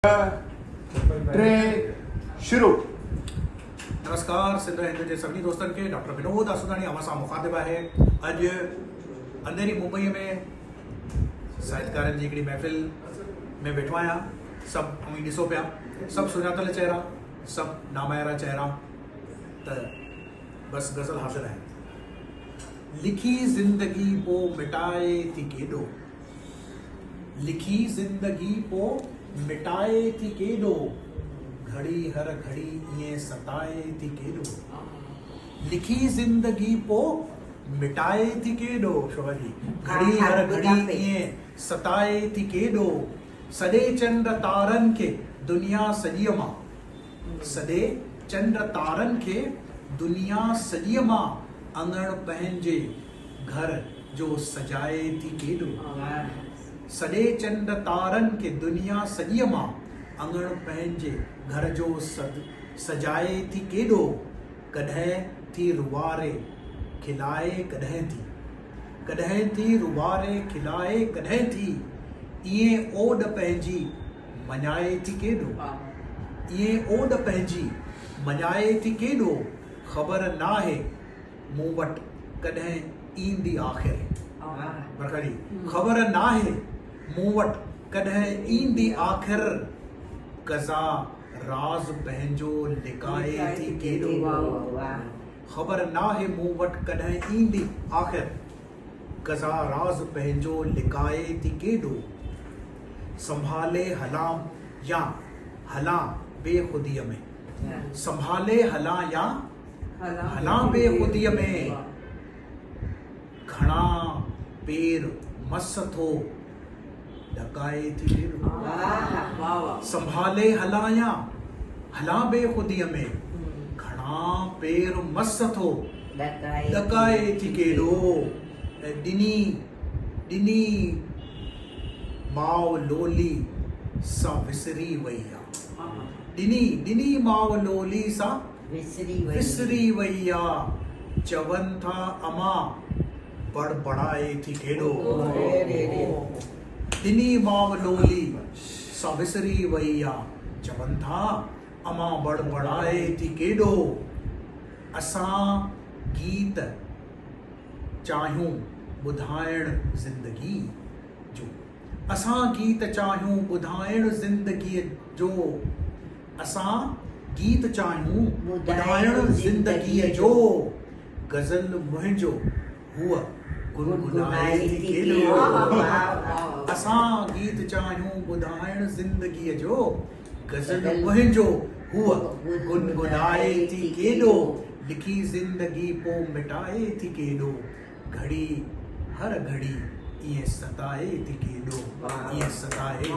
शुरू। नमस्कार, सिंध हिंद जे सभी दोस्तों के डॉक्टर विनोद आसुदानी अवां मुखातिब है। अज अंधेरी मुंबई में साहित्यकारनि जी हिकिड़ी महफ़िल में वेठो आहियां। सभु ऐं ॾिसो पिया, सभु सुञातल चेहरा, सभु नामायरा चेहरा। त बस गज़ल हाज़िर है। लिखी ज़िंदगी पो मिटाए थी केॾो, लिखी ज़िंदगी पो मिटाए थी केॾो, घड़ी हर घड़ी ईअं सताए थी केॾो। लिखी ज़िंदगी पो मिटाए थी केॾो, शोभा जी, घड़ी हर घड़ी ईअं सताए थी केॾो। सॼे चंड तारनि खे दुनिया सॼीअ मां, सॼे चंड तारनि खे दुनिया सॼीअ मां अंगण पंहिंजे घर जो सजाए थी केॾो। सॼे चंड तारनि खे दुनिया सॼीअ मां अंगण पंहिंजे घर जो सजाए थी केॾो। कॾहिं थी रुवारे खिलाए कॾहिं थी, कॾहिं थी रुवारे खिलाए कॾहिं थी, ईअं ओड पंहिंजी मञाए थी केॾो। ईअं ओड पंहिंजी मञाए थी केॾो। ख़बर नाहे मूं वटि कॾहिं ईंदी आख़िर, ख़बर नाहे मूं वटि कॾहिं ईंदी आख़िर, कज़ा राज़ पंहिंजो लिकाए थी केॾो। ख़बर नाहे मूं वटि कॾहिं ईंदी आख़िर, कज़ा राज़ पंहिंजो लिकाए थी केॾो। संभाले हलां या हलां बेख़ुदीअ में, संभाले हलां या हलां बेख़ुदीअ में, घणा पेर मस थो ॾकाए थी केॾो। संभाले हलां या हलां बेख़ुदीअ में, घणा पेर मस थो ॾकाए थी केॾो। ॾिनी ॾिनी माउ लोली सां विसरी वई आ, ॾिनी ॾिनी माउ लोली सां विसरी वई आ। चवनि था अमां बड़बड़ाए थी केॾो। ॾिनी माउ लोली सां विसरी वई आ, चवनि था अमां बड़बड़ाए थी केॾो। असां गीत चाहियूं ॿुधाइण ज़िंदगी जो, असां गीत चाहियूं ॿुधाइण ज़िंदगीअ जो, असां गीत चाहियूं ॿुधाइण ज़िंदगीअ जो। गज़ल मुंहिंजो हूअ गुनगुनाए थी केॾो। असां गीत चाहियूं ॿुधाइण ज़िंदगीअ जो, गज़ल मुंहिंजो हूअ गुनगुनाए थी केॾो। लिखी ज़िंदगी पो मिटाए थी केॾो, घड़ी हर घड़ी ईअं सताए थी केॾो, ईअं सताए थी केॾो।